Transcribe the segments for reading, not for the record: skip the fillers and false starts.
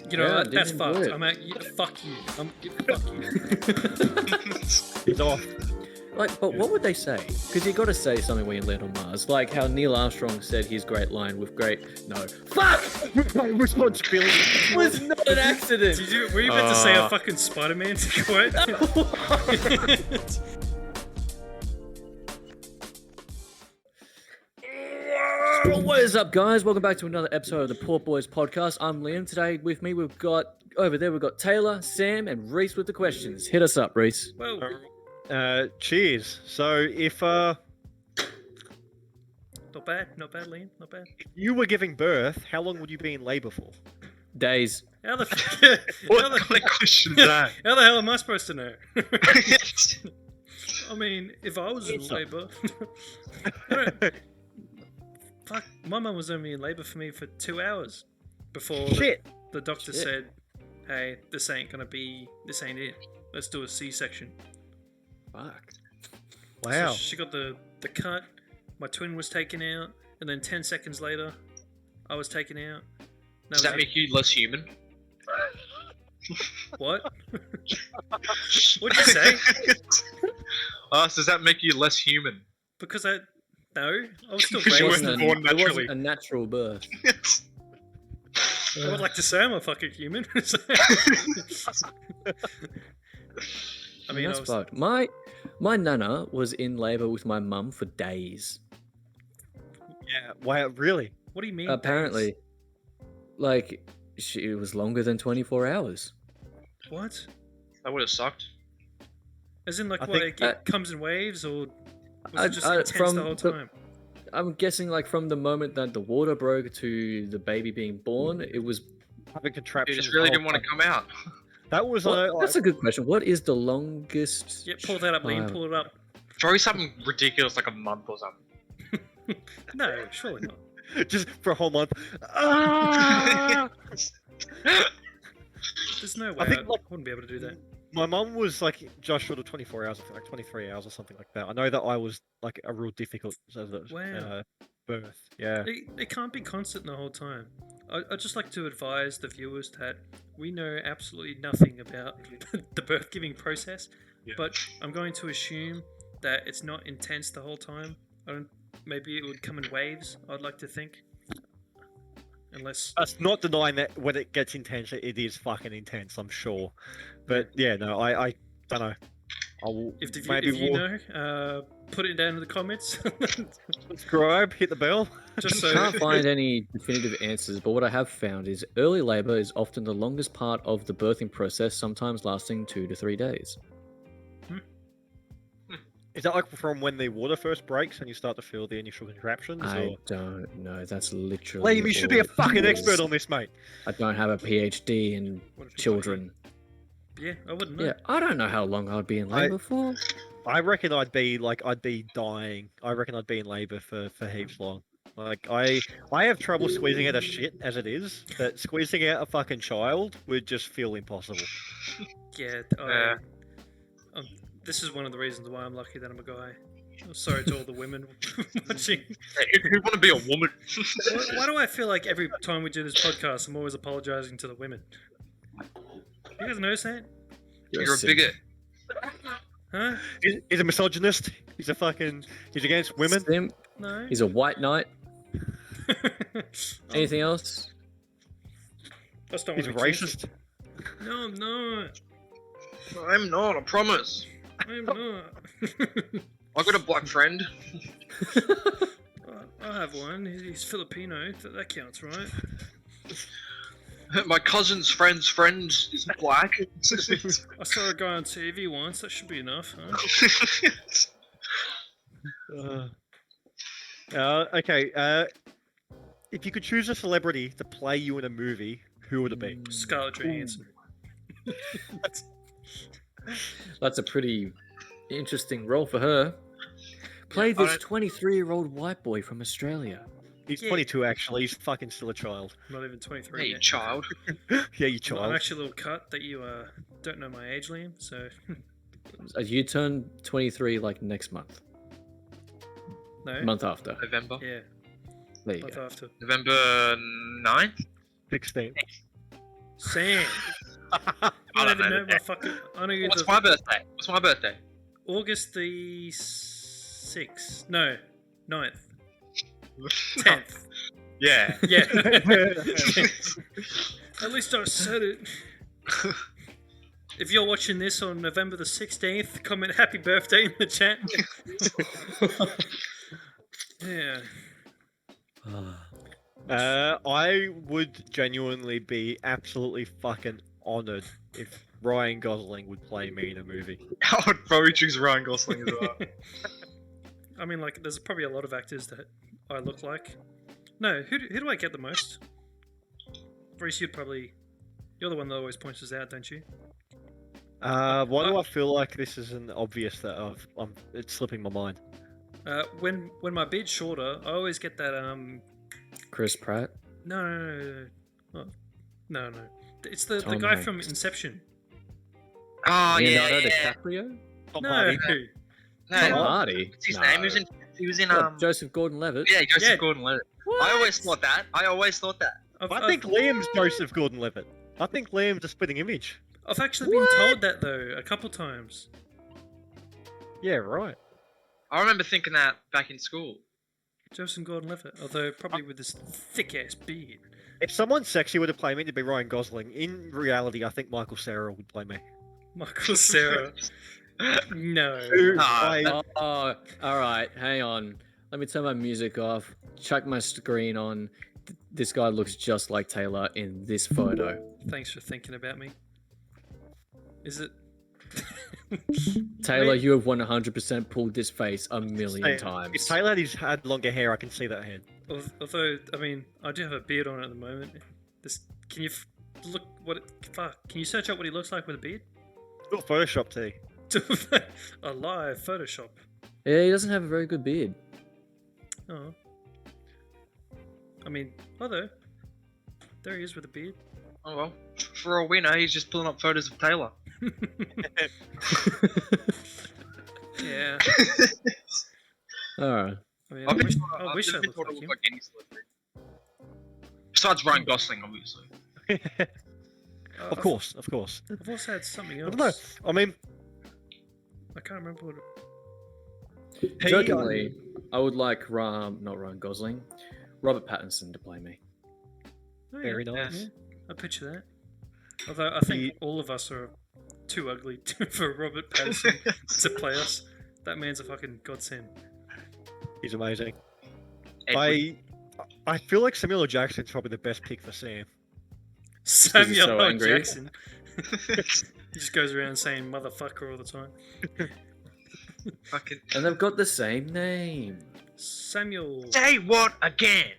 You know, Yeah, that's didn't fucked. enjoy it. I'm at, fuck you. Fuck you. He's off. Like, but what would they say? Because you got to say something when you land on Mars. Like how Neil Armstrong said his great line with great. No, fuck! My responsibility. It was not an accident. Were you about to say a fucking Spider-Man quote? What is up, guys? Welcome back to another episode of the PortBoys Podcast. I'm Liam. Today with me, we've got Taylor, Sam, and Reese with the questions. Hit us up, Reese. Well, Cheers. So if not bad, Liam, not bad. you were giving birth, how long would you be in labour for? Days. How the What kind of question is that? How the hell am I supposed to know? I mean, if I was in labour, fuck, my mum was only in labour for me for 2 hours before the doctor said, "Hey, this ain't it. Let's do a C-section." Fuck. Wow. So she got the cut. My twin was taken out, and then 10 seconds later, I was taken out. Does that make you less human? What? What'd you say? Does that make you less human? Because I was still Because you raised. weren't born It naturally. wasn't a natural birth. I would like to say I'm a fucking human. I mean, That's I was, fucked. My nana was in labour with my mum for days. Yeah. Wow. Really? what do you mean? Apparently, days? like it was longer than 24 hours. What? That would have sucked. As in, like, I what? think- It comes in waves, or was I- it just I- intense from the whole the- time? I'm guessing like from the moment that the water broke to the baby being born, it was. Having You contraptions. just really didn't want to come out. That was That's a good question. What is the longest? Yeah, pull that up, Liam. child? Pull it up. Probably something ridiculous like a month or something. No, surely not. just for a whole month. Ah! There's no way I think, I like- wouldn't be able to do that. My mum was like just short of 24 hours, I think, like 23 hours or something like that. I know that I was like a real difficult Wow. birth. Yeah. It can't be constant the whole time. I'd just like to advise the viewers that we know absolutely nothing about the birth-giving process, Yeah. but I'm going to assume that it's not intense the whole time. Maybe it would come in waves, I'd like to think. Unless... That's not denying that when it gets intense, it is fucking intense, I'm sure. But yeah, no, I don't know. I'll If maybe you know, put it down in the comments. subscribe, hit the bell. Just so... Can't find any definitive answers, but what I have found is early labour is often the longest part of the birthing process, sometimes lasting 2 to 3 days. Is that like from when the water first breaks and you start to feel the initial contraptions? I Or... don't know. That's literally. Liam, you should be a all it fucking is. expert on this, mate. I don't have a PhD in What if you children. Yeah, I wouldn't know. Yeah, I don't know how long I'd be in labour for. I reckon I'd be dying. I reckon I'd be in labour for heaps long. Like I have trouble squeezing out a shit as it is, but squeezing out a fucking child would just feel impossible. Yeah, Yeah. this is one of the reasons why I'm lucky that I'm a guy. I'm sorry to all the women watching. Hey, who want to be a woman? Why do I feel like every time we do this podcast, I'm always apologizing to the women? You guys notice that? You're a bigot. Huh? He's a misogynist. He's against women. Simp. No. He's a white knight. Anything else? That's not He's what I choose. racist. No, I'm not. I'm not, I promise. I'm not. I got a black friend. I have one. He's Filipino. That counts, right? My cousin's friend's friend is black. I saw a guy on TV once. That should be enough, huh? Okay. If you could choose a celebrity to play you in a movie, who would it be? Scarlett Johansson. That's a pretty interesting role for her. Play I this don't- 23-year-old white boy from Australia. He's Yeah. 22 actually. He's fucking still a child. I'm not even 23 Hey, yet. child. Yeah, you I'm child. actually a little cut that you don't know my age, Liam. So You turn 23 like next month. no. Month after. November. Yeah, There you month go. after. November 9th? 16. Sam. I I don't don't even know. know my fucking. I know you're What's the my birthday? What's my birthday? August the 6th. No, 9th. 10th. Yeah. Yeah. At least I said it. If you're watching this on November the 16th, comment happy birthday in the chat. Yeah. I would genuinely be absolutely fucking honoured if Ryan Gosling would play me in a movie. I would probably choose Ryan Gosling as well. I mean, like, there's probably a lot of actors that I look like. No, who do I get the most? Reese, you're the one that always points us out, don't you? Why do I feel like this isn't obvious that it's slipping my mind? When my beard's shorter, I always get that Chris Pratt. No. No. It's the Tom guy Hanks. from Inception. Oh Leonardo yeah. DiCaprio. Tom No. Hardy. No, Tom Hardy. what's his No. name? He was in What, Joseph Gordon-Levitt. Yeah, Joseph Yeah. Gordon-Levitt. I always thought that. I think Liam's Joseph Gordon-Levitt. I think Liam's a spitting image. I've actually been told that though a couple times. Yeah, right. I remember thinking that back in school. Joseph Gordon-Levitt, although probably with this thick ass beard. If someone sexy were to play me, it'd be Ryan Gosling. In reality, I think Michael Cera would play me. Michael Cera. No. Who Nah, I- Oh, all right. Hang on. Let me turn my music off. Chuck my screen on. This guy looks just like Taylor in this photo. Thanks for thinking about me. Is it? Taylor, I mean- you have 100% pulled this face a million If times. Taylor had longer hair, I can see that head. Although, I mean, I do have a beard on at the moment. Can you look what? Fuck. Can you search up what he looks like with a beard? Got Photoshop T. A live Photoshop. Yeah, he doesn't have a very good beard. Oh. I mean, although there he is with a beard. Oh well, for all we know, he's just pulling up photos of Taylor. Yeah. All right. I mean, I've been I wish I never been looked told like to look him. like any celebrity. Besides Ryan Gosling, obviously. Of course. I've also had something I else. don't know. I mean, I can't remember what. Jokingly, I would like not Ryan Gosling, Robert Pattinson to play me. Oh, Very yeah. nice. Yeah, I picture that. Although I think all of us are too ugly for Robert Pattinson to play us. That man's a fucking godsend. He's amazing. Edward. I feel like Samuel L. Jackson's probably the best pick for Sam. Samuel so L. angry. Jackson. He just goes around saying motherfucker all the time. Fucking And they've got the same name. Samuel. say what again?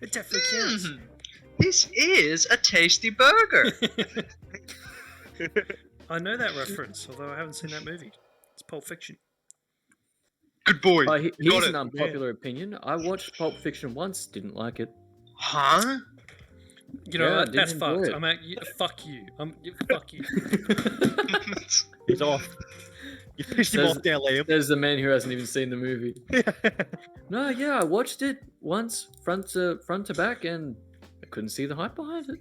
It definitely counts. This is a tasty burger. I know that reference, although I haven't seen that movie. It's Pulp Fiction. Good boy. Here's Got an it. unpopular opinion. I watched Pulp Fiction once, didn't like it. Huh? You know, Yeah, I that's didn't enjoy fucked. it. I'm at, fuck you. Fuck you. He's off. You pissed him There's- off now, Liam. There's the man who hasn't even seen the movie. No, yeah, I watched it once, front to back, and I couldn't see the hype behind it.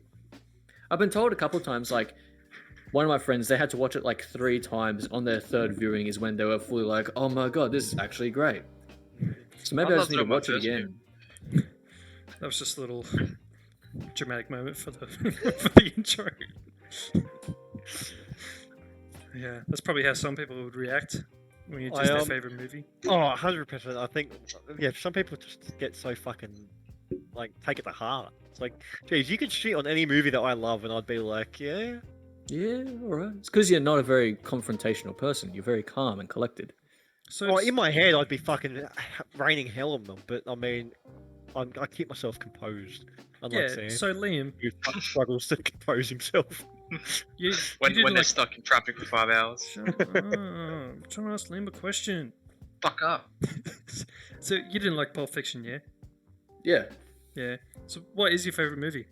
I've been told a couple times, like, one of my friends, they had to watch it like 3 times. On their 3rd viewing is when they were fully like, oh my god, this is actually great. So maybe I just loved need it to on my watch it first again. That was just a little dramatic moment for the for the intro. Yeah, that's probably how some people would react when you just their favorite movie. Oh, 100%. I think, yeah, some people just get so fucking, like, take it to heart. It's like, geez, you could shit on any movie that I love, and I'd be like, yeah. Yeah, alright. It's because you're not a very confrontational person. You're very calm and collected. So Well, it's- in my head, I'd be fucking raining hell on them, but I mean, I keep myself composed. Unlike yeah, Sam, so Liam, who fucking struggles to compose himself. you When did they're like. stuck in traffic for 5 hours. Shut up. I'm trying to ask Liam a question. Fuck up. So you didn't like Pulp Fiction, yeah? Yeah. Yeah. So what is your favorite movie?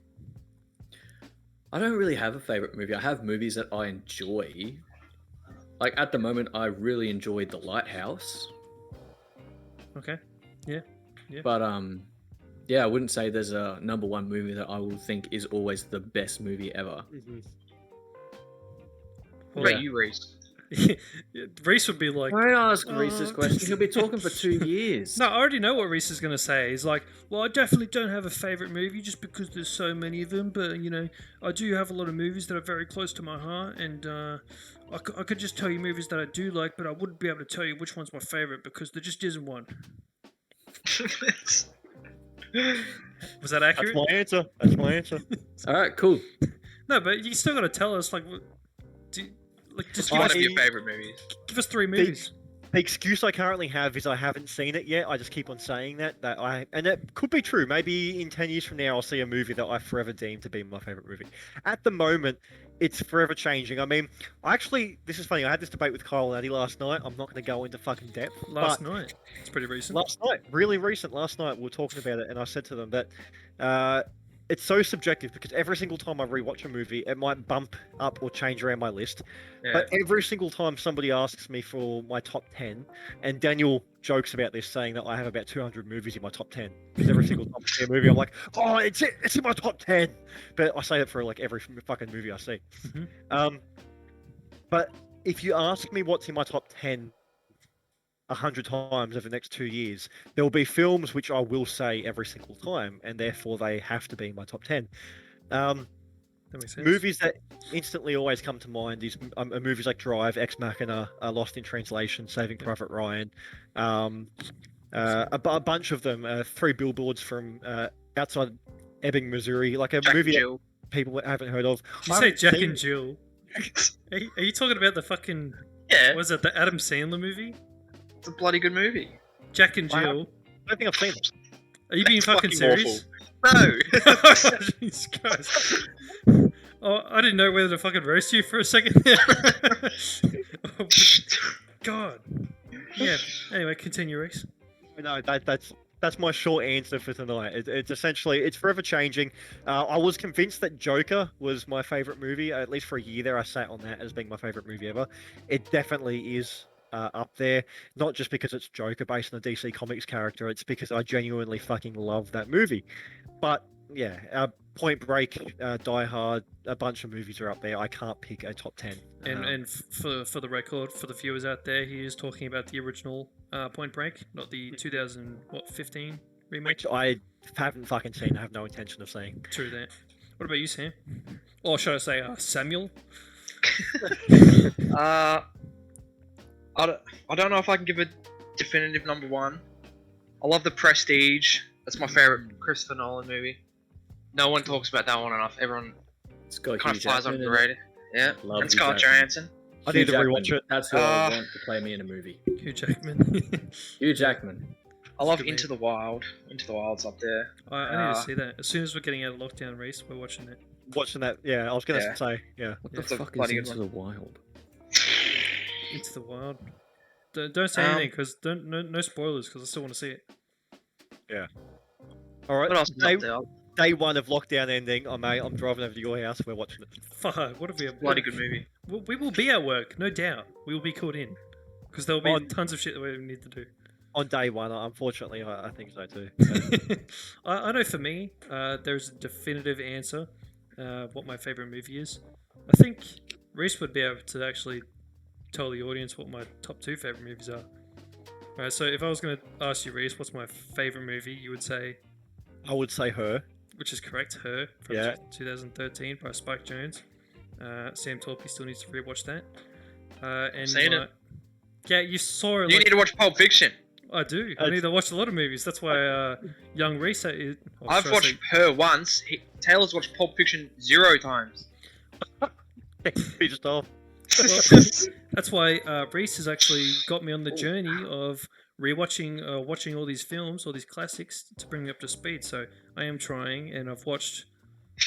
I don't really have a favorite movie. I have movies that I enjoy. Like at the moment, I really enjoyed The Lighthouse, Okay. Yeah. but Yeah, I wouldn't say there's a number one movie that I will think is always the best movie ever. What about you, Reese? Reese would be like, Don't ask Reese this "Uh." question. He'll be talking for 2 years. No, I already know what Reese is going to say. He's like, well, I definitely don't have a favourite movie just because there's so many of them, but, you know, I do have a lot of movies that are very close to my heart, and I could just tell you movies that I do like, but I wouldn't be able to tell you which one's my favourite because there just isn't one. Was that accurate? That's my answer. All right, cool. No, but you still got to tell us, like, just give One us, of your favorite movies. give us 3 movies. The excuse I currently have is I haven't seen it yet. I just keep on saying that and it could be true. Maybe in 10 years from now, I'll see a movie that I forever deem to be my favorite movie. At the moment, it's forever changing. I mean, this is funny. I had this debate with Kyle and Addy last night. I'm not going to go into fucking depth. Last night. It's pretty recent. Last night, really recent. Last night, we were talking about it, and I said to them that it's so subjective because every single time I rewatch a movie, it might bump up or change around my list. Yeah. But every single time somebody asks me for my top 10, and Daniel jokes about this, saying that I have about 200 movies in my top 10. Because every single time I see a movie, I'm like, oh, it's in my top 10. But I say it for like every fucking movie I see. Mhm. But if you ask me what's in my top 10 100 times over the next 2 years, there will be films which I will say every single time, and therefore they have to be in my top 10. That makes sense. Movies that instantly always come to mind is movies like Drive, Ex Machina, Lost in Translation, Saving Private Ryan, a bunch of them, 3 Billboards from outside Ebbing, Missouri, like a Jack movie and that Jill. people haven't heard of. Did you I say haven't Jack seen and Jill? Are you talking about the fucking... Yeah, Was it the Adam Sandler movie? it's a bloody good movie. Jack and I Jill. I don't think I've seen it. Are you being That's fucking fucking serious? No. Jesus Christ. Oh, I didn't know whether to fucking roast you for a second there. Oh, God. Yeah. Anyway, continue, Reese. No, that's my short answer for tonight. It's essentially, it's forever changing. I was convinced that Joker was my favorite movie. At least for a year there, I sat on that as being my favorite movie ever. It definitely is up there. Not just because it's Joker based on a DC Comics character. It's because I genuinely fucking love that movie. But yeah, Point Break, Die Hard, a bunch of movies are up there. I can't pick a top 10. And for the record, for the viewers out there, he is talking about the original Point Break, not the 2015 remake. Which I haven't fucking seen. I have no intention of seeing. True that. What about you, Sam? Or should I say Samuel? I don't know if I can give a definitive number one. I love The Prestige. That's my favorite Christopher Nolan movie. No one talks about that one enough. Everyone It's got kind Hugh of flies Jackman under in the it. radar. Yeah, Love and Hugh Scarlett Jackman. Johansson. I Hugh need to Jackman. rewatch it. That's who I want to play me in a movie. Hugh Jackman. Hugh Jackman. I love Good Into the Wild. Into the Wild's up there. I need to see that. As soon as we're getting out of lockdown, Reese, we're watching it. Watching that, yeah, I was gonna Yeah. say, yeah. What That's the a fuck is bloody good Into the Wild? Into the Wild. Don't say anything, because no spoilers, because I still want to see it. All right, What else is day, up there? day one of lockdown ending. I'm driving over to your house. We're watching it. Fuck, what have we... Bloody good movie. We will be at work, no doubt. We will be called in. Because there will be On- tons of shit that we need to do. On day one, unfortunately, I think so too. I know for me, there's a definitive answer what my favourite movie is. I think Reese would be able to actually tell the audience what my top 2 favourite movies are. Alright, so if I was going to ask you, Reese, what's my favourite movie, you would say, I would say Her. which is correct, Her, from Yeah. 2013 by Spike Jonze. Sam Torpy still needs to rewatch that. And Seen it. Yeah, you saw it. You like, need to watch Pulp Fiction. I do. I need to watch a lot of movies. That's why young Reese is... or I've should I watched her once. Taylor's watched Pulp Fiction 0 times. Pissed off. That's why Reese has actually got me on the journey of rewatching, watching all these films, all these classics to bring me up to speed. So I am trying, and I've watched,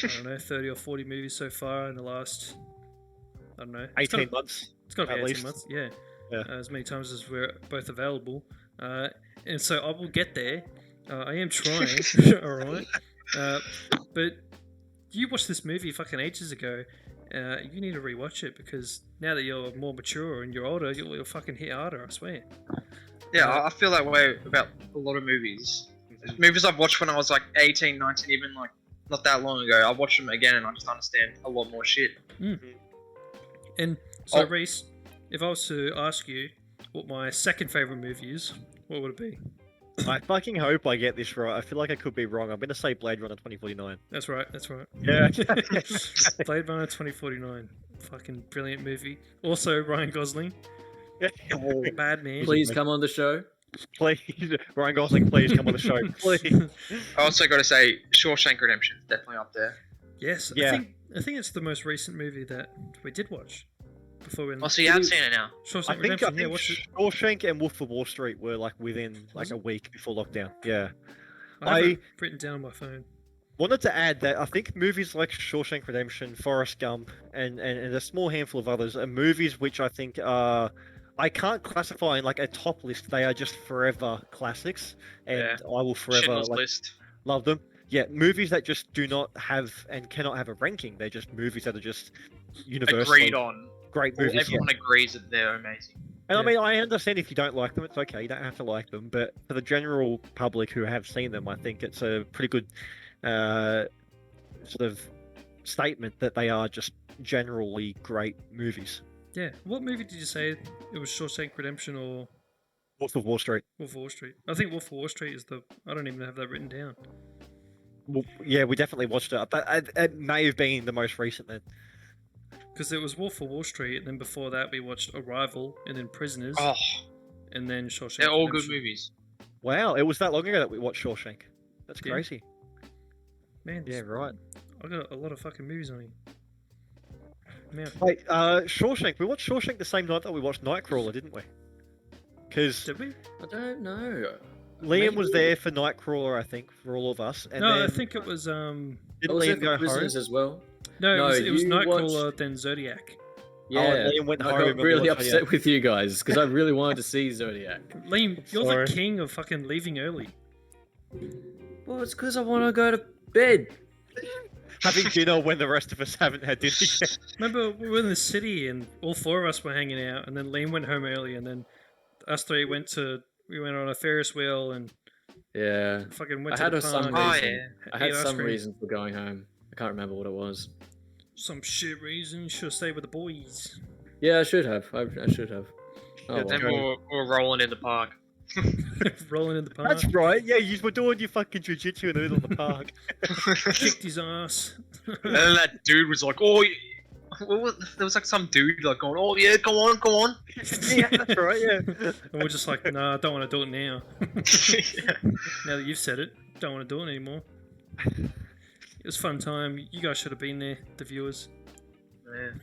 I don't know, 30 or 40 movies so far in the last, I don't know, 18 months. It's got to be at 18 least. months, yeah. Yeah. As many times as we're both available. And so I will get there. I am trying, alright. But you watched this movie fucking ages ago. You need to rewatch it because now that you're more mature and you're older, you'll fucking hit harder, I swear. Yeah, I feel that way about a lot of movies. Movies I've watched when I was like 18, 19, even like not that long ago. I watched them again and I just understand a lot more shit. And so, Oh. Reese, if I was to ask you what my second favorite movie is, what would it be? I fucking hope I get this right. I feel like I could be wrong. I'm going to say Blade Runner 2049. That's right. That's right. Yeah. Blade Runner 2049. Fucking brilliant movie. Also, Ryan Gosling. Bad man. Please come on the show. Please, Ryan Gosling, please come on the show. Please. I also got to say, Shawshank Redemption is definitely up there. Yes. Yeah. I think it's the most recent movie that we did watch. Before we Oh, so you have seen it now? Shawshank I think Redemption. Yeah, watch it. Shawshank and Wolf of Wall Street were like within like a week before lockdown. Yeah. I have it written down on my phone. Wanted to add that I think movies like Shawshank Redemption, Forrest Gump, and a small handful of others are movies which I think are... I can't classify in like a top list. They are just forever classics, and Yeah. I will forever Schindler's like, List. love them. Yeah, movies that just do not have and cannot have a ranking. They're just movies that are just universally Agreed on. great Well, movies. Yeah. everyone agrees that they're amazing. And I Yeah. mean, I understand if you don't like them, it's okay. You don't have to like them. But for the general public who have seen them, I think it's a pretty good sort of statement that they are just generally great movies. Yeah. What movie did you say it was? Shawshank Redemption or Wolf of Wall Street. Wolf of Wall Street? I think Wolf of Wall Street is the... I don't even have that written down. Well, yeah, we definitely watched it. But it may have been the most recent then. Because it was Wolf of Wall Street, and then before that we watched Arrival, and then Prisoners, Oh, and then Shawshank they're all good Redemption. movies. Wow, it was that long ago that we watched Shawshank. That's Yeah. crazy. Man, Yeah, right. I got a lot of fucking movies on here. Man, Wait, Shawshank. We watched Shawshank the same night that we watched Nightcrawler, didn't we? Because did we? I don't know. Liam was Maybe. there for Nightcrawler, I think, for all of us. And No, then I think it was I didn't was there Liam for go home? Prisoners as well. no, No, it was you Nightcrawler, watched- then Zodiac. Yeah, and Liam went I home got and we really watched upset with you guys because I really wanted to see Zodiac. Liam, you're Sorry. the king of fucking leaving early. Well, it's because I want to go to bed. Having dinner when the rest of us haven't had dinner yet. Remember, we were in the city and all four of us were hanging out, and then Liam went home early, and then us three went on a Ferris wheel and Yeah, fucking went I to had the some park. Oh, reason. yeah. I had ate ice some cream. reason for going home. I can't remember what it was. Some shit reason. Should have stayed with the boys. Yeah, I should have. I should have. Oh, Yeah, well. Then we're rolling in the park. Rolling in the park. That's right. Yeah, you were doing your fucking jujitsu in the middle of the park. Kicked his ass. And then that dude was like, "Oh, there was like some dude like going, oh yeah, go on." Yeah, that's right. Yeah. And we're just like, nah, I don't want to do it now. Now that you've said it, don't want to do it anymore. It was a fun time. You guys should have been there, the viewers. Man.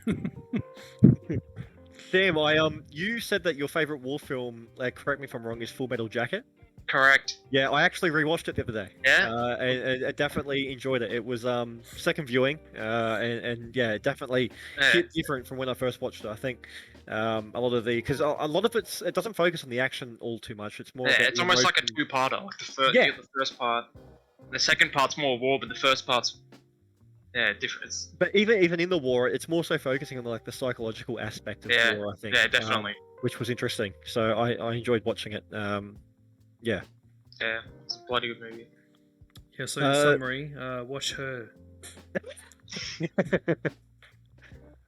Damn, you said that your favorite war film, correct me if I'm wrong, is Full Metal Jacket. Correct. Yeah, I actually rewatched it the other day. Yeah. And I definitely enjoyed it. It was second viewing, and yeah, it definitely Yeah. hit different from when I first watched it. I think a lot of it doesn't focus on the action all too much. It's more. Yeah, about it's the almost like a emotion. two-parter. Like the Yeah. first part. The second part's more war, but the first part's different. But even in the war, it's more so focusing on like the psychological aspect of Yeah, war. I think. Yeah, definitely. Which was interesting. So I enjoyed watching it. Yeah. Yeah, it's a bloody good movie. Yeah, so in summary, watch Her.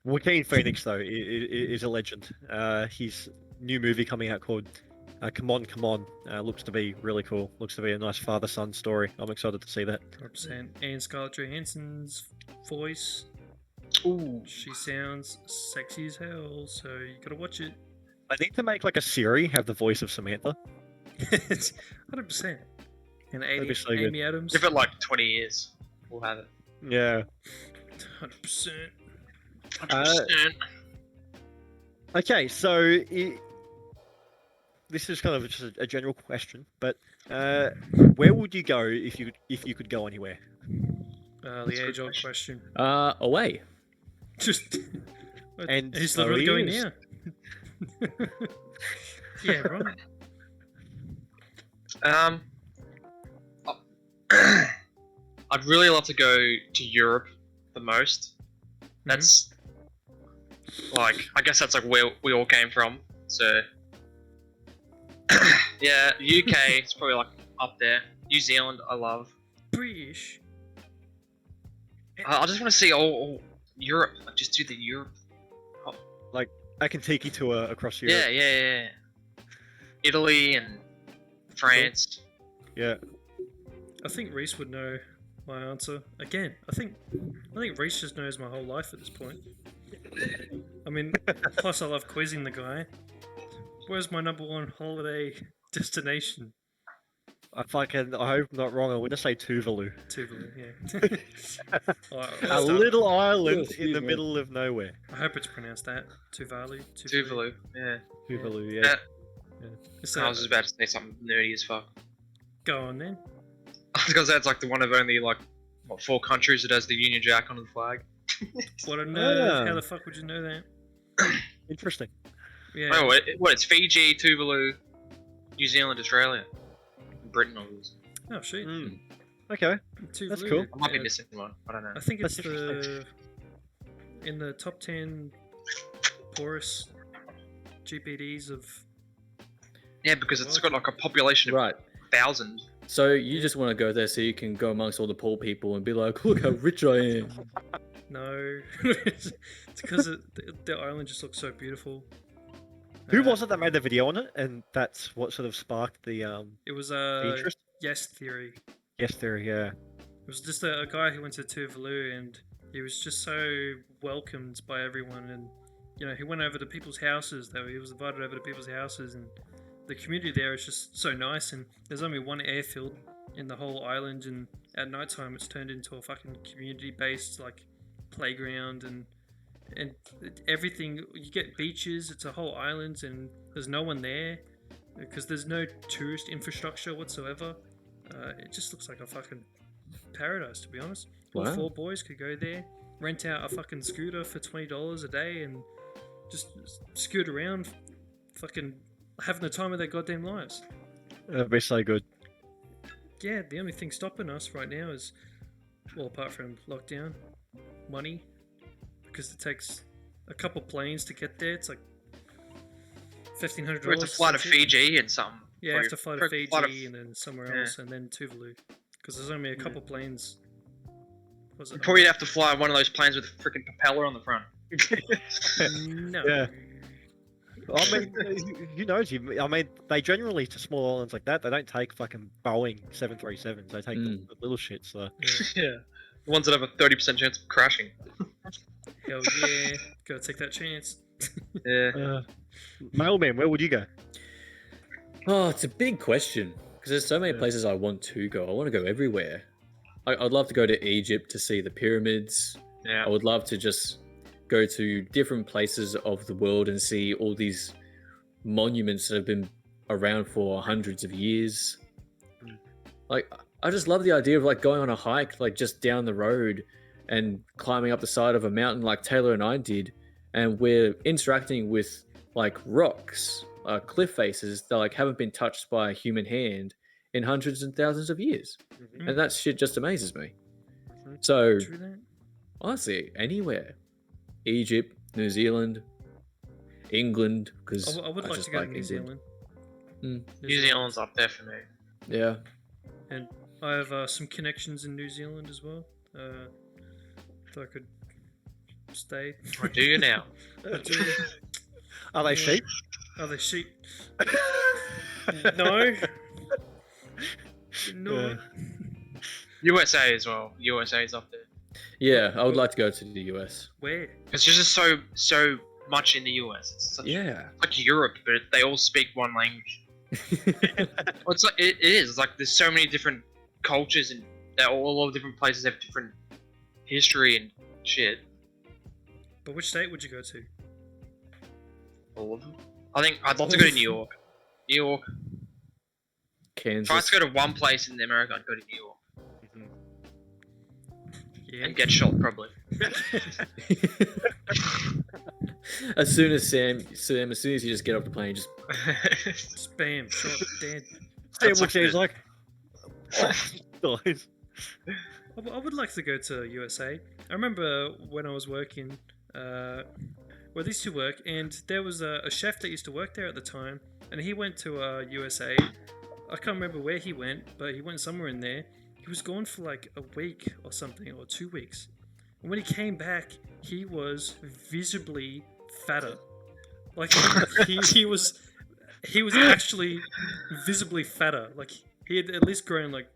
Joaquin Phoenix though is a legend. His new movie coming out called Come On looks to be really cool. Looks to be a nice father-son story. I'm excited to see that. 100%. And Scarlett Johansson's voice. Ooh. She sounds sexy as hell, so you gotta watch it. I need to make like a Siri have the voice of Samantha. 100%. And That'd be so good. Amy Adams. Give it like 20 years, we'll have it. Yeah. 100%. 100%. Okay, so this is kind of just a general question, but where would you go if you could go anywhere? The age-old question. Away. Just. And he's so literally he going is. now. Yeah, right. I'd really love to go to Europe the most. That's like, I guess that's like where we all came from. So yeah, UK is probably like up there. New Zealand, I love. British. I just want to see all Europe. Like, just do the Europe. I can take you tour across Europe. Yeah. Italy and France. Yeah. I think Reese would know my answer. Again, I think Reese just knows my whole life at this point. I mean, plus I love quizzing the guy. Where's my number one holiday destination? I hope I'm not wrong. I want to say Tuvalu. Tuvalu, yeah. A little island Yes, in the yeah. middle of nowhere. I hope it's pronounced that. Tuvalu. Tuvalu. Yeah. Tuvalu, yeah. So, I was just about to say something nerdy as fuck. go on then. Because that's like the one of only like 4 countries that has the Union Jack on the flag. What a nerd. Ah. How the fuck would you know that? Interesting. Yeah. Oh, it's Fiji, Tuvalu, New Zealand, Australia, and Britain, obviously. Oh, shit. Mm. Okay. Tuvalu. That's cool. I might be Yeah. missing one. I don't know. I think it's That's interesting. in the top 10 poorest GPDs of. Yeah, because it's got like a population of Right. 1,000. So you just want to go there so you can go amongst all the poor people and be like, look how rich I am. No. It's because the island just looks so beautiful. Who was it that made the video on it? And that's what sort of sparked the It was interest? Yes Theory. Yes, there, yeah. It was just a guy who went to Tuvalu and he was just so welcomed by everyone, and he went over to people's houses. He was invited over to people's houses, and the community there is just so nice. And there's only one airfield in the whole island, and at night time it's turned into a fucking community-based like playground and everything. You get beaches. It's a whole island, and there's no one there because there's no tourist infrastructure whatsoever. It just looks like a fucking paradise, to be honest. All Wow. 4 boys could go there, rent out a fucking scooter for $20 a day, and just scoot around, fucking having the time of their goddamn lives. That'd be so good. Yeah, the only thing stopping us right now is, well, apart from lockdown, money, because it takes a couple planes to get there. It's like $1,500. We have to fly to Fiji and something. Yeah, you have to fly to Fiji Fly to- and then somewhere Yeah. else, and then Tuvalu, because there's only a couple planes. Was it? Probably have to fly one of those planes with a freaking propeller on the front. No. Yeah. I mean, who knows? I mean, they generally, to small islands like that, they don't take fucking Boeing 737s. They take the little shit, so... Yeah. The ones that have a 30% chance of crashing. Hell yeah. Gotta take that chance. Yeah. Mailman, where would you go? Oh, it's a big question because there's so many places I want to go. I want to go everywhere. I'd love to go to Egypt to see the pyramids. Yeah. I would love to just go to different places of the world and see all these monuments that have been around for hundreds of years. Like, I just love the idea of like going on a hike, like just down the road and climbing up the side of a mountain like Taylor and I did. And we're interacting with like rocks, cliff faces that like haven't been touched by a human hand in hundreds and thousands of years. Mhm. And that shit just amazes me. So True that. honestly, anywhere. Egypt, New Zealand, England, because I would like to go to New Zealand. Mm. New Zealand's up there for me. Yeah. And I have some connections in New Zealand as well. So I could stay. Or do you now? I do. Are they sheep? Are they sheep? No. No. USA as well. USA's up there. Yeah, I would like to go to the US. Where? It's just so much in the US. It's such, Yeah. like Europe, but they all speak one language. Well, it's like it is. It's like there's so many different cultures and all different places have different history and shit. But which state would you go to? All of them. I think I'd love to go to New York. New York. If I had Kansas. to go to one place in America, I'd go to New York Yeah. and get shot probably. As soon as as soon as you just get off the plane, just Spam. Shot. Dead. Sam That's looks like at it, he's like... Oh, dies. I would like to go to USA. I remember when I was working, where these two work, and there was a chef that used to work there at the time, and he went to USA, I can't remember where he went, but he went somewhere in there. He was gone for like a week or something, or 2 weeks. And when he came back, he was visibly fatter. Like he was actually visibly fatter. Like he had at least grown like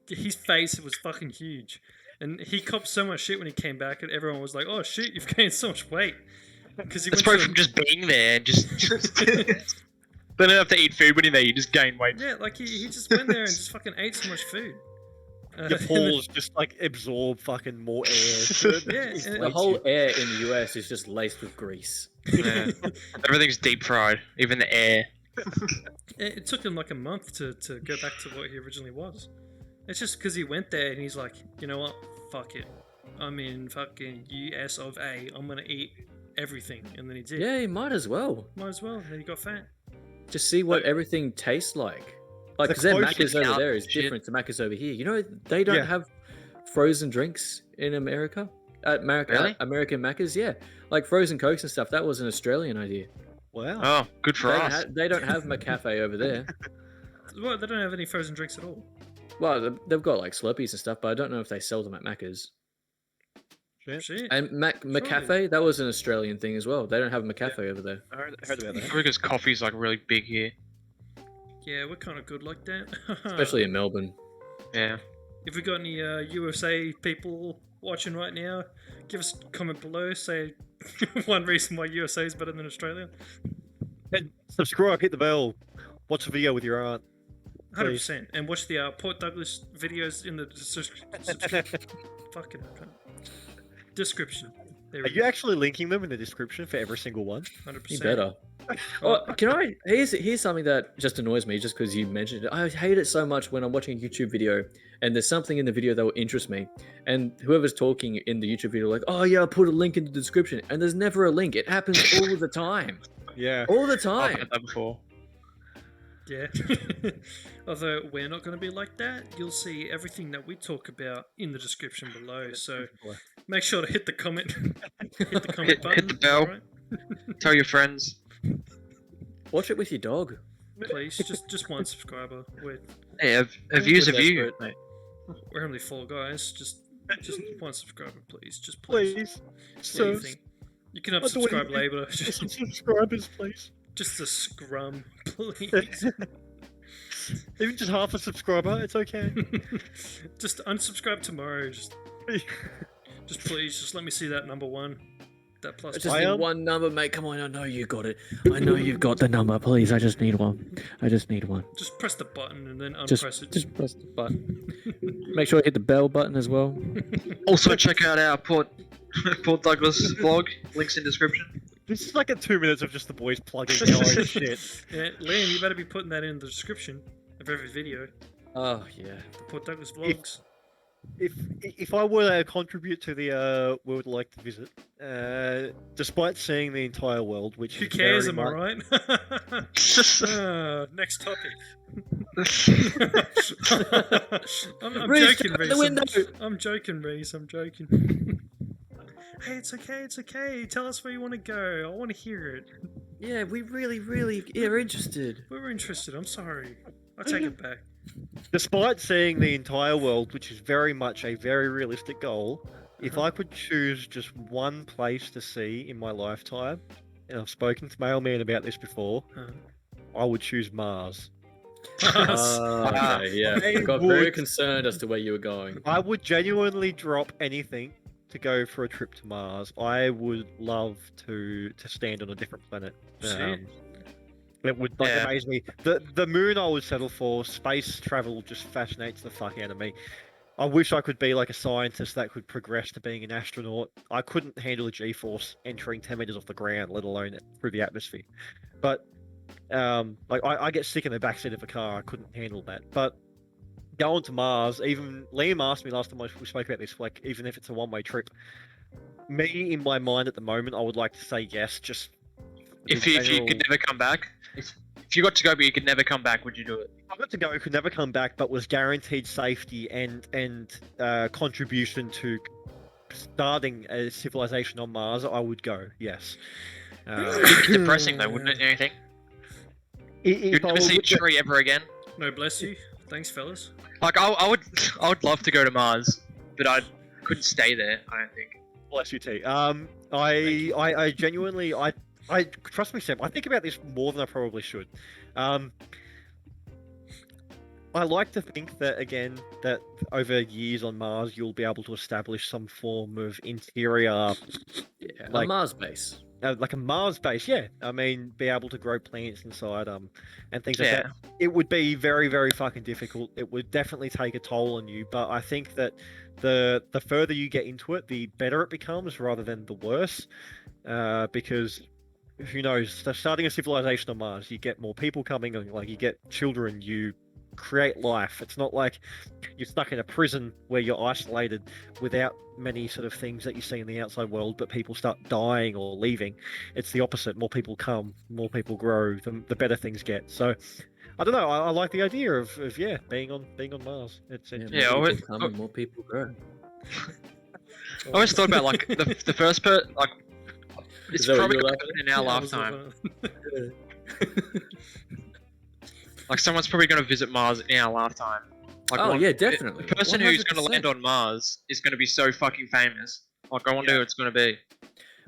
his face was fucking huge. And he copped so much shit when he came back, and everyone was like, "Oh shit, you've gained so much weight." Because he It's went probably from just being there, just they don't have to eat food when you're there. You just gain weight. yeah, like he just went there and just fucking ate so much food. Your pores just like absorb fucking more air. Yeah, It's and The way whole too- air in the US is just laced with grease. Yeah. Everything's deep fried, even the air. It took him like a month to go back to what he originally was. It's just because he went there and he's like, you know what? Fuck it. I'm in fucking US of A. I'm gonna eat everything, and then he did. Yeah, you might as well. Might as well. And then he got fat. Just see what everything tastes like. Like, The because their closest Macca's over out there is shit. different to Macca's over here. You know, they don't Yeah. have frozen drinks in America. Really? American Macca's, yeah. Like frozen Cokes and stuff. That was an Australian idea. Wow. Oh, good for They, us. they don't have McCafe over there. Well, they don't have any frozen drinks at all. Well, they've got like Slurpees and stuff, but I don't know if they sell them at Macca's. Shit. And McCafe, that was an Australian thing as well. They don't have a McCafe over there. I heard about that. Probably because coffee's like really big here. Yeah, we're kind of good like that. Especially in Melbourne. Yeah. If we got any USA people watching right now, give us a comment below. Say one reason why USA is better than Australia. And subscribe, hit the bell, watch the video with your aunt. 100%. And watch the Port Douglas videos in the fucking description. There Are we you go. actually linking them in the description for every single one? 100%. You better. Oh, can I? Here's something that just annoys me, just because you mentioned it. I hate it so much when I'm watching a YouTube video and there's something in the video that will interest me, and whoever's talking in the YouTube video, like, oh yeah, I'll put a link in the description, and there's never a link. It happens all the time, Yeah. all the I've time. had that before. Yeah. Although we're not going to be like that, you'll see everything that we talk about in the description below. So make sure to hit the comment, hit the comment Hit button. the bell. alright? Tell your friends. Watch it with your dog. Please, just one subscriber. Hey, a view's a We're view. desperate, mate. We're only 4 guys. Just one subscriber, please. Just please. Please. What do So, you think? You can I'll do what unsubscribe you later. some subscribers, please. Just a scrum, please. Even just half a subscriber, it's okay. Just unsubscribe tomorrow. Just please, just let me see that number 1. That plus. I just I need am- one number, mate. Come on, I know you got it. I know you've got the number. Please, I just need one. I just need one. Just press the button and then Just, unpress it. just press the button. Make sure you hit the bell button as well. Also, check out our Port Douglas vlog. Links in description. This is like 2 minutes of just the boys plugging their own shit. Yeah, Liam, you better be putting that in the description of every video. Oh yeah. The Port Douglas vlogs. If I were to contribute to the world like to visit, despite seeing the entire world, which Who is cares? very Am I much- right? Next topic. I'm Reese, joking, shut the Reese. window. I'm joking, Reese. I'm joking. Hey, it's okay. It's okay. Tell us where you want to go. I want to hear it. Yeah, we really are interested. We were interested. I'm sorry. I take it back. Despite seeing the entire world, which is very much a very realistic goal, if I could choose just one place to see in my lifetime, and I've spoken to Mailman about this before, Uh-huh. I would choose Mars. Okay, yeah. I I got very would- concerned as to where you were going. I would genuinely drop anything to go for a trip to Mars. I would love to stand on a different planet. Shit. It would like Yeah. amaze me. The moon I would settle for. Space travel just fascinates the fuck out of me. I wish I could be like a scientist that could progress to being an astronaut. I couldn't handle a G-force entering 10 meters off the ground, let alone through the atmosphere. But like I get sick in the backseat of a car. I couldn't handle that. But going to Mars, even Liam asked me last time we spoke about this, like even if it's a one-way trip, me in my mind at the moment, I would like to say yes. Just If the you general- could never come back, if you got to go but you could never come back, would you do it? I got to go, could never come back, but was guaranteed safety and contribution to starting a civilization on Mars, I would go. Yes. It'd be depressing though, wouldn't it? You think? If You'd I never see a would get- tree ever again. No, bless you. Thanks, fellas. Like I would love to go to Mars, but I couldn't stay there. I don't think. Bless you, T. I genuinely, I trust me, Sam. I think about this more than I probably should. I like to think that again, that over years on Mars, you'll be able to establish some form of interior, Yeah, like a Mars base. like a Mars base. Yeah, I mean, be able to grow plants inside, and things like Yeah. that. It would be very, very fucking difficult. It would definitely take a toll on you. But I think that the further you get into it, the better it becomes, rather than the worse. Because who knows? Starting a civilization on Mars, you get more people coming, and like you get children, you create life. It's not like you're stuck in a prison where you're isolated without many sort of things that you see in the outside world, but people start dying or leaving. It's the opposite. More people come, more people grow, the better things get. So I don't know. I like the idea of being on Mars. It's Yeah, more I people come and more people grow. I always thought about like the first part, like it's Is that what probably you're gonna laughing happen in our Yeah, I was lifetime. Like someone's probably gonna visit Mars in our lifetime. Like Oh yeah, definitely. The person who's gonna 100%. land on Mars is gonna be so fucking famous. Like I wonder who it's gonna be.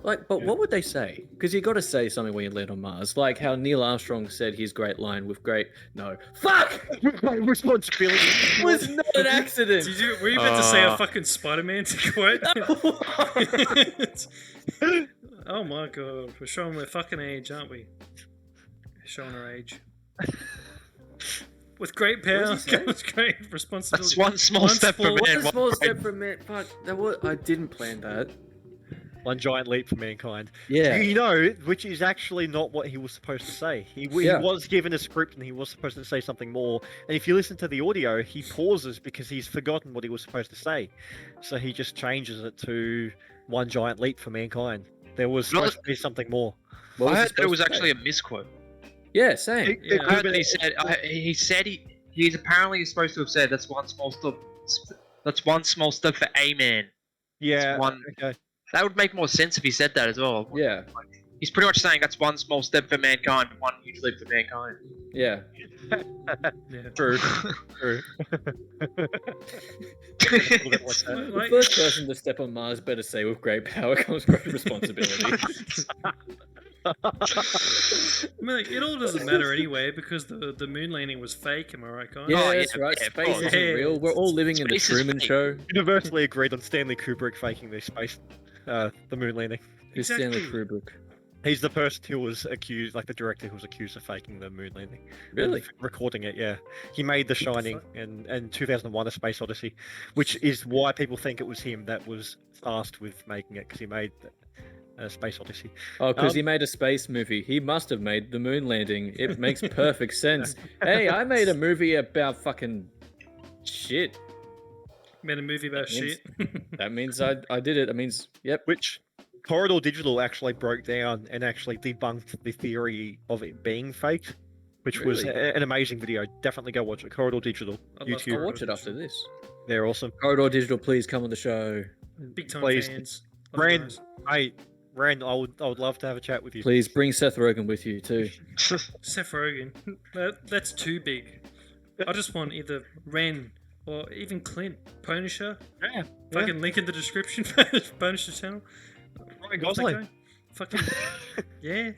Like, but what would they say? Because you got to say something when you land on Mars. Like how Neil Armstrong said his great line with great. No, fuck! responsibility. It was not an accident. Were you meant to say a Uh. fucking Spider-Man quote? Oh my god, we're showing their fucking age, aren't we? Showing our age. With great power What does he say? comes great responsibility. That's one small step for small- man. One small step from it. Fuck, that was. I didn't plan that. One giant leap for mankind. Yeah. You know, which is actually not what he was supposed to say. He Yeah. was given a script and he was supposed to say something more. And if you listen to the audio, he pauses because he's forgotten what he was supposed to say. So he just changes it to one giant leap for mankind. There was Not- supposed to be something more. What I he heard that it was supposed to say? actually a misquote. Yeah, same. It- Yeah. it I could've heard been- that he's apparently supposed to have said that's one small step for a man. yeah. one- Okay. That would make more sense if he said that as well. Yeah, He's pretty much saying that's one small step for mankind, one huge leap for mankind. yeah. Yeah. True. True. Look at what's that. The Like- first person to step on Mars better say with great power comes great responsibility. I mean, like, it all doesn't matter anyway because the moon landing was fake. Am I right, guys? Yeah, Oh, yeah, that's right. yeah, of Space course. isn't Yeah. real. We're all living in the Space is Truman fake. Show. Universally agreed on Stanley Kubrick faking the moon landing. Who's Stanley Exactly. Kubrick? He's the person who was accused, like the director who was accused of faking the moon landing. and Really? recording it, yeah. He made The What the Shining fuck? and 2001: A Space Odyssey, which is why people think it was him that was tasked with making it, because he made Space Odyssey. Oh, because Um, he made a space movie. He must have made the moon landing. It makes perfect sense. Hey, I made a movie about fucking shit. Made a movie about That means- shit. That means I did it. That means, yep. Which Corridor Digital actually broke down and actually debunked the theory of it being faked, which was Really? an amazing video. Definitely go watch it. Corridor Digital, I love YouTube. I'll watch it after this. They're awesome. Corridor Digital, please come on the show. Big time Please. fans. Love you Brand, guys. hey, Ren, I would love to have a chat with you. Please bring Seth Rogen with you too. Seth Rogen. That's too big. I just want either Ren or even Clint. Punisher. Yeah, Fucking link in the description. Punisher channel. Ryan What's that Gosling. guy? Fucking yeah.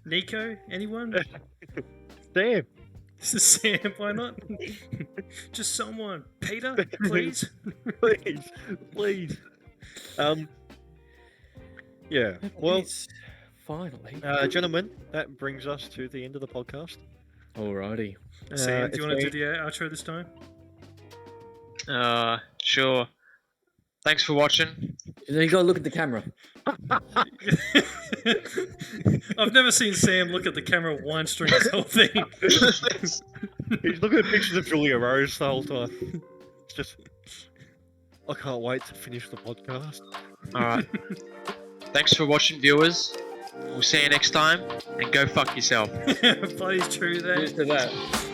Nico. Anyone? Damn. This is Sam. Why not? Just someone. Peter, please. Please, please. Yeah. Well, It's finally. gentlemen, that brings us to the end of the podcast. Alrighty. Sam, do it's you want to do been- the outro this time? Sure. Thanks for watching. You gotta look at the camera. I've never seen Sam look at the camera once during this whole thing. He's looking at pictures of Julia Rose the whole time. It's just, I can't wait to finish the podcast. Alright. Thanks for watching, viewers. We'll see you next time, and go fuck yourself. Bloody true that. Cheers to that.